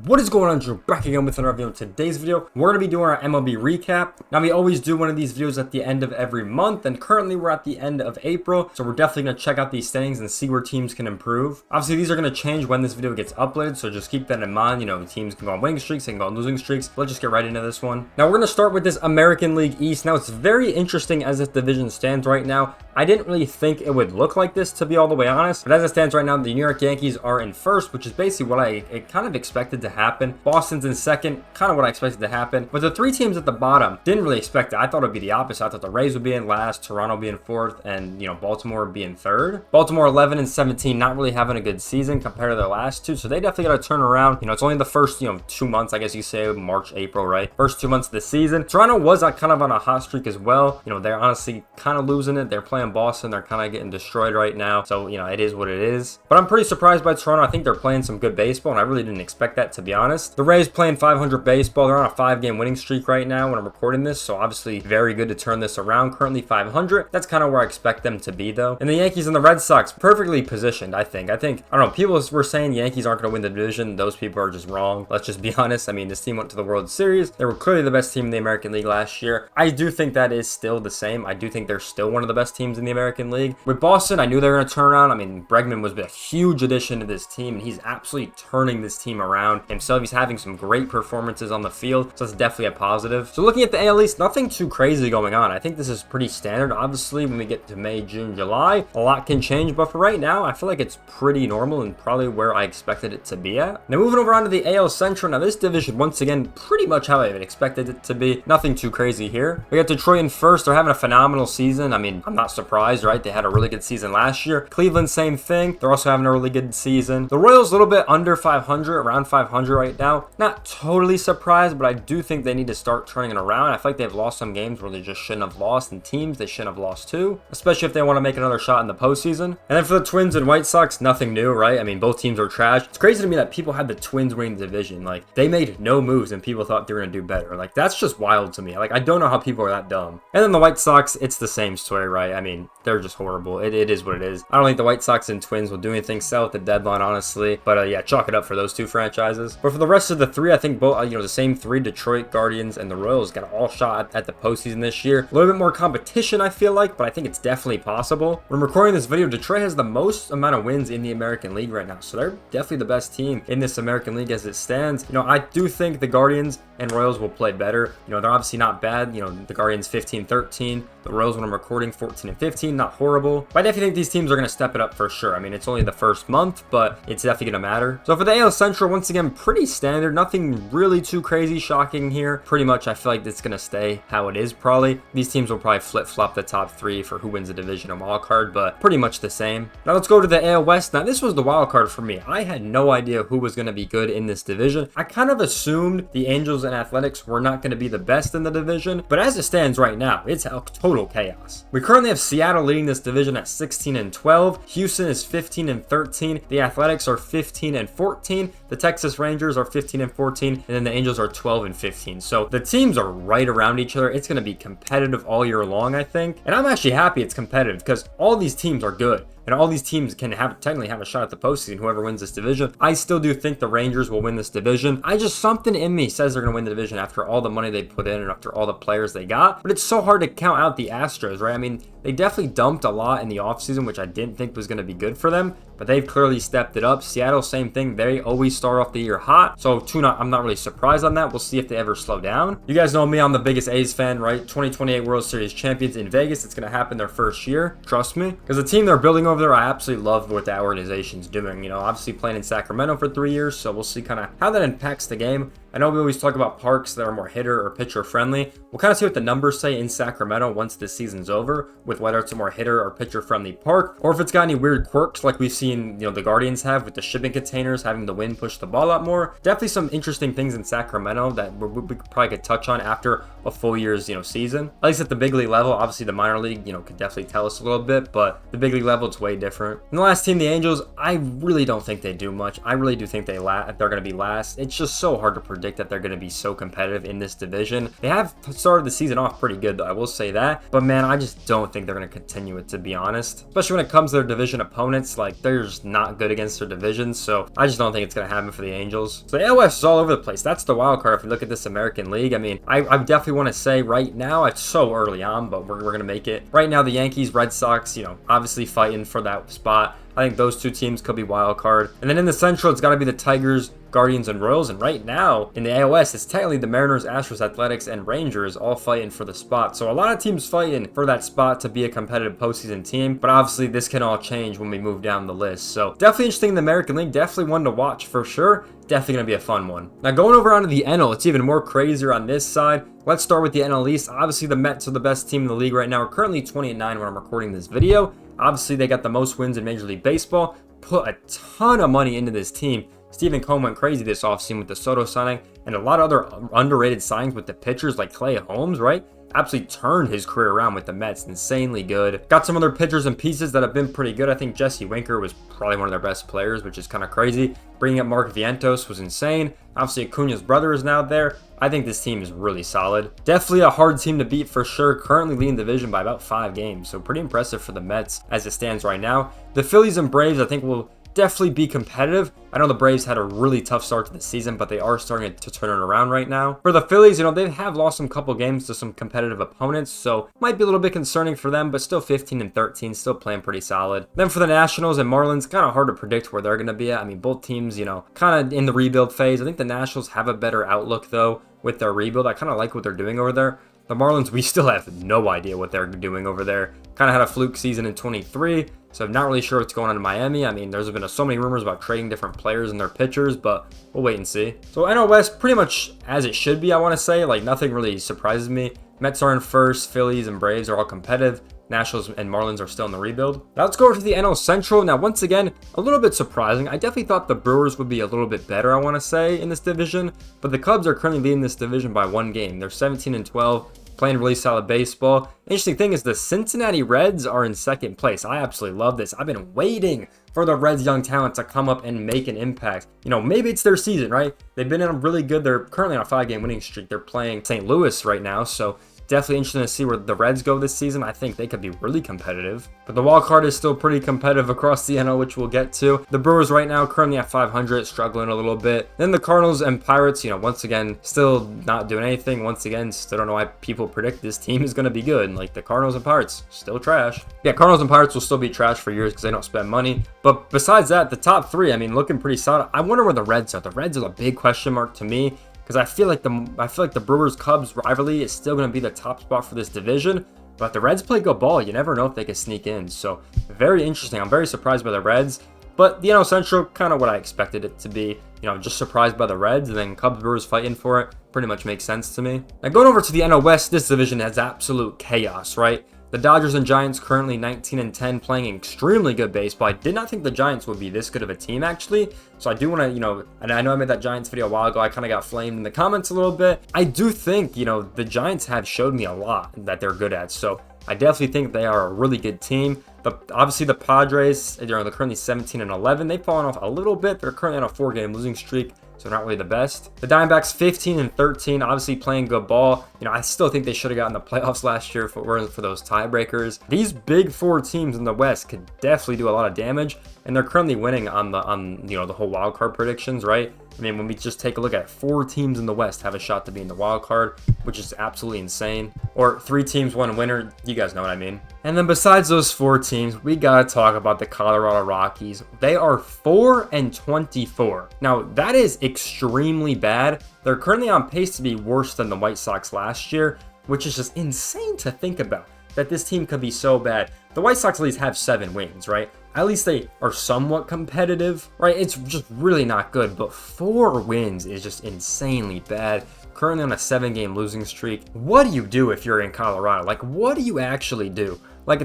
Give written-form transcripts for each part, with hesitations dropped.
What is going on, Drew? Back again with another video. In today's video, we're going to be doing our MLB recap. Now, we always do one of these videos at the end of every month, and currently we're at the end of April, so we're definitely going to check out these standings and see where teams can improve. Obviously, these are going to change when this video gets uploaded, so just keep that in mind. You know, teams can go on winning streaks, they can go on losing streaks. Let's just get right into this one. Now, we're going to start with this American League East. Now, it's very interesting as this division stands right now. I didn't really think it would look like this, to be all the way honest, but as it stands right now, the New York Yankees are in first, which is basically what I kind of expected to happen. Boston's in second, kind of what I expected to happen. But the three teams at the bottom, didn't really expect it. I thought it would be the opposite. I thought the Rays would be in last, Toronto would be in fourth, and, you know, Baltimore would be in third. Baltimore 11 and 17, not really having a good season compared to their last two, so they definitely got to turn around. You know, it's only the first, 2 months, I guess you say, March, April, right? First 2 months of the season. Toronto was kind of on a hot streak as well. You know, they're honestly kind of losing it. They're playing Boston. They're kind of getting destroyed right now. So, you know, it is what it is. But I'm pretty surprised by Toronto. I think they're playing some good baseball, and I really didn't expect that, to be honest. The Rays playing 500 baseball. They're on a 5-game winning streak right now when I'm recording this, so obviously very good to turn this around. Currently 500. That's kind of where I expect them to be, though. And the Yankees and the Red Sox, perfectly positioned, I think. I don't know, people were saying Yankees aren't going to win the division. Those people are just wrong. Let's just be honest. I mean, this team went to the World Series. They were clearly the best team in the American League last year. I do think that is still the same. I do think they're still one of the best teams in the American League. With Boston, I knew they were going to turn around. I mean, Bregman was a huge addition to this team, and he's absolutely turning this team around himself. He's having some great performances on the field, so that's definitely a positive. So looking at the AL East, nothing too crazy going on. I think this is pretty standard. Obviously, when we get to May, June, July, a lot can change, but for right now, I feel like it's pretty normal and probably where I expected it to be at. Now moving over on to the AL Central. Now this division, once again, pretty much how I expected it to be. Nothing too crazy here. We got Detroit in first. They're having a phenomenal season. I mean, I'm not surprised, right? They had a really good season last year. Cleveland, same thing. They're also having a really good season. The Royals, a little bit under 500, around 500 right now. Not totally surprised, but I do think they need to start turning it around. I feel like they've lost some games where they just shouldn't have lost, and teams they shouldn't have lost to, especially if they want to make another shot in the postseason. And then for the Twins and White Sox, nothing new, right? I mean, both teams are trash. It's crazy to me that people had the Twins winning the division. Like, they made no moves and people thought they were going to do better. Like, that's just wild to me. Like, I don't know how people are that dumb. And then the White Sox, it's the same story, right? I mean, they're just horrible. It is what it is. I don't think the White Sox and Twins will do anything south at the deadline, honestly. But yeah, chalk it up for those two franchises. But for the rest of the three, I think both, the same three, Detroit, Guardians, and the Royals got all shot at the postseason this year. A little bit more competition, I feel like, but I think it's definitely possible. When I'm recording this video, Detroit has the most amount of wins in the American League right now. So they're definitely the best team in this American League as it stands. I do think the Guardians and Royals will play better. They're obviously not bad. The Guardians 15-13. The Royals, when I'm recording, 14-15. Not horrible. But I definitely think these teams are going to step it up for sure. I mean, it's only the first month, but it's definitely going to matter. So for the AL Central, once again, pretty standard. Nothing really too crazy shocking here. Pretty much, I feel like it's going to stay how it is probably. These teams will probably flip-flop the top three for who wins the division and wild card, but pretty much the same. Now let's go to the AL West. Now this was the wild card for me. I had no idea who was going to be good in this division. I kind of assumed the Angels and Athletics were not going to be the best in the division, but as it stands right now, it's a total chaos. We currently have Seattle leading this division at 16-12. Houston is 15-13. The Athletics are 15-14. The Texas Rangers are 15-14, and then the Angels are 12-15. So the teams are right around each other. It's going to be competitive all year long, I think. And I'm actually happy it's competitive because all these teams are good. And all these teams can technically have a shot at the postseason, whoever wins this division. I still do think the Rangers will win this division. Something in me says they're going to win the division after all the money they put in and after all the players they got. But it's so hard to count out the Astros, right? I mean, they definitely dumped a lot in the offseason, which I didn't think was going to be good for them. But they've clearly stepped it up. Seattle, same thing. They always start off the year hot. So I'm not really surprised on that. We'll see if they ever slow down. You guys know me. I'm the biggest A's fan, right? 2028 World Series champions in Vegas. It's going to happen their first year. Trust me. Because the team they're building over there, I absolutely love what that organization's doing. Obviously playing in Sacramento for 3 years. So we'll see kind of how that impacts the game. I know we always talk about parks that are more hitter or pitcher friendly. We'll kind of see what the numbers say in Sacramento once this season's over, with whether it's a more hitter or pitcher friendly park, or if it's got any weird quirks like we've seen, the Guardians have with the shipping containers, having the wind push the ball out more. Definitely some interesting things in Sacramento that we probably could touch on after a full year's, season. At least at the big league level. Obviously the minor league, could definitely tell us a little bit, but the big league level, it's way different. And the last team, the Angels, I really don't think they do much. I really do think they're going to be last. It's just so hard to predict. predict that they're going to be so competitive in this division. They have started the season off pretty good, though, I will say that. But man, I just don't think they're going to continue it, to be honest. Especially when it comes to their division opponents, like they're just not good against their division. So I just don't think it's going to happen for the Angels. So the AL West is all over the place. That's the wild card if you look at this American League. I mean, I definitely want to say right now, it's so early on, but we're going to make it. Right now, the Yankees, Red Sox, you know, obviously fighting for that spot. I think those two teams could be wild card. And then in the Central, it's got to be the Tigers, Guardians, and Royals. And right now, in the AL West, it's technically the Mariners, Astros, Athletics, and Rangers all fighting for the spot. So a lot of teams fighting for that spot to be a competitive postseason team. But obviously, this can all change when we move down the list. So definitely interesting in the American League. Definitely one to watch for sure. Definitely going to be a fun one. Now, going over onto the NL, it's even more crazier on this side. Let's start with the NL East. Obviously, the Mets are the best team in the league right now. We're currently 20-9 when I'm recording this video. Obviously, they got the most wins in Major League Baseball. Put a ton of money into this team. Stephen Cohen went crazy this offseason with the Soto signing and a lot of other underrated signings with the pitchers like Clay Holmes, right? Absolutely turned his career around with the Mets. Insanely good. Got some other pitchers and pieces that have been pretty good. I think Jesse Winker was probably one of their best players, which is kind of crazy. Bringing up Mark Vientos was insane. Obviously, Acuna's brother is now there. I think this team is really solid. Definitely a hard team to beat for sure. Currently leading the division by about 5 games. So pretty impressive for the Mets as it stands right now. The Phillies and Braves, I think, will definitely be competitive. I know the Braves had a really tough start to the season, but they are starting to turn it around right now. For the Phillies, you know, they have lost some couple games to some competitive opponents, so might be a little bit concerning for them, but still 15-13, still playing pretty solid. Then for the Nationals and Marlins, kind of hard to predict where they're going to be at. I mean, both teams, you know, kind of in the rebuild phase. I think the Nationals have a better outlook, though, with their rebuild. I kind of like what they're doing over there. The Marlins, we still have no idea what they're doing over there. Kind of had a fluke season in 23, so I'm not really sure what's going on in Miami. I mean, there's been so many rumors about trading different players and their pitchers, but we'll wait and see. So NL West, pretty much as it should be, I want to say. Like, nothing really surprises me. Mets are in first, Phillies and Braves are all competitive. Nationals and Marlins are still in the rebuild. Now let's go over to the NL Central. Now, once again, a little bit surprising. I definitely thought the Brewers would be a little bit better, I want to say, in this division. But the Cubs are currently leading this division by 1 game. They're 17-12. Playing really solid baseball. Interesting thing is the Cincinnati Reds are in second place. I absolutely love this. I've been waiting for the Reds' young talent to come up and make an impact. You know, maybe it's their season, right? They've been in a really good, they're currently on a 5-game winning streak. They're playing St. Louis right now, so definitely interesting to see where the Reds go this season. I think they could be really competitive. But the wild card is still pretty competitive across the NL, which we'll get to. The Brewers right now currently at 500, struggling a little bit. Then the Cardinals and Pirates, you know, once again, still not doing anything. Once again, still don't know why people predict this team is going to be good. Like the Cardinals and Pirates, still trash. Yeah, Cardinals and Pirates will still be trash for years because they don't spend money. But besides that, the top 3, I mean, looking pretty solid. I wonder where the Reds are. The Reds are a big question mark to me. Because I feel like the Brewers-Cubs rivalry is still going to be the top spot for this division. But the Reds play good ball. You never know if they can sneak in. So very interesting. I'm very surprised by the Reds. But the NL Central, kind of what I expected it to be. You know, just surprised by the Reds. And then Cubs, Brewers fighting for it. Pretty much makes sense to me. Now going over to the NL West, this division has absolute chaos, right? The Dodgers and Giants currently 19-10, playing extremely good baseball. I did not think the Giants would be this good of a team, actually. So I do want to, you know, and I know I made that Giants video a while ago. I kind of got flamed in the comments a little bit. I do think, you know, the Giants have showed me a lot that they're good at. So I definitely think they are a really good team. Obviously, the Padres, they're currently 17-11. They've fallen off a little bit. They're currently on a 4-game losing streak, so not really the best. The Diamondbacks 15-13, obviously playing good ball. You know, I still think they should have gotten the playoffs last year if it weren't for those tiebreakers. These big 4 teams in the West could definitely do a lot of damage, and they're currently winning on you know, the whole wild card predictions, right? I mean, when we just take a look at 4 teams in the West have a shot to be in the wild card, which is absolutely insane. Or 3 teams, 1 winner. You guys know what I mean. And then besides those 4 teams, we got to talk about the Colorado Rockies. They are 4-24. Now, that is extremely bad. They're currently on pace to be worse than the White Sox last year, which is just insane to think about, that this team could be so bad. The White Sox at least have 7 wins, right? At least they are somewhat competitive, right? It's just really not good, but 4 wins is just insanely bad. Currently on a 7-game losing streak. What do you do if you're in Colorado? Like, what do you actually do? Like,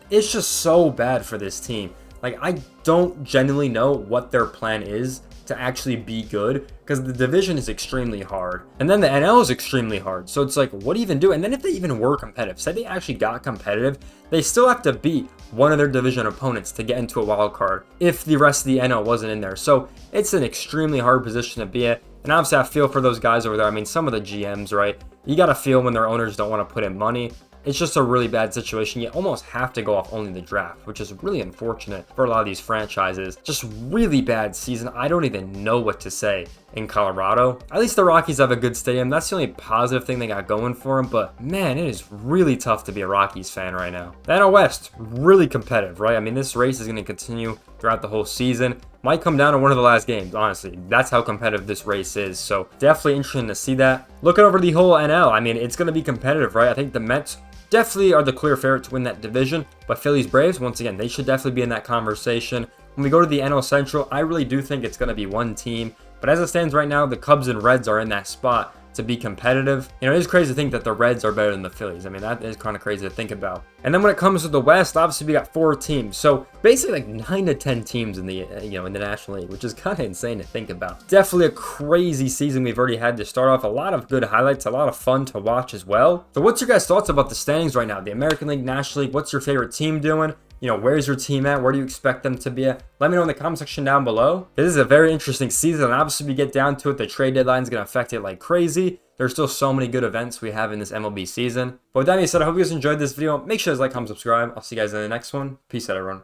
it's just so bad for this team. Like, I don't genuinely know what their plan is to actually be good, because the division is extremely hard. And then the NL is extremely hard. So it's like, what do you even do? And then if they even were competitive, say they actually got competitive, they still have to beat one of their division opponents to get into a wild card if the rest of the NL wasn't in there. So it's an extremely hard position to be at. And obviously, I feel for those guys over there. I mean, some of the GMs, right? You got to feel when their owners don't want to put in money. It's just a really bad situation. You almost have to go off only the draft, which is really unfortunate for a lot of these franchises. Just really bad season. I don't even know what to say in Colorado. At least the Rockies have a good stadium. That's the only positive thing they got going for them. But man, it is really tough to be a Rockies fan right now. The NL West, really competitive, right? I mean, this race is going to continue throughout the whole season. Might come down to one of the last games, honestly. That's how competitive this race is. So definitely interesting to see that. Looking over the whole NL, I mean, it's going to be competitive, right? I think the Mets definitely are the clear favorite to win that division. But Phillies Braves, once again, they should definitely be in that conversation. When we go to the NL Central, I really do think it's going to be one team. But as it stands right now, the Cubs and Reds are in that spot to be competitive. You know, it is crazy to think that the Reds are better than the Phillies. I mean, that is kind of crazy to think about. And then when it comes to the West, obviously we got 4 teams. So basically like 9 to 10 teams in the, in the National League, which is kind of insane to think about. Definitely a crazy season we've already had to start off. A lot of good highlights, a lot of fun to watch as well. So what's your guys' thoughts about the standings right now? The American League, National League, what's your favorite team doing? You know, where's your team at? Where do you expect them to be at? Let me know in the comment section down below. This is a very interesting season, and obviously we get down to it, the trade deadline is going to affect it like crazy. There's still so many good events we have in this MLB season. But with that being said, I hope you guys enjoyed this video. Make sure to like, comment, subscribe. I'll see you guys in the next one. Peace out, everyone.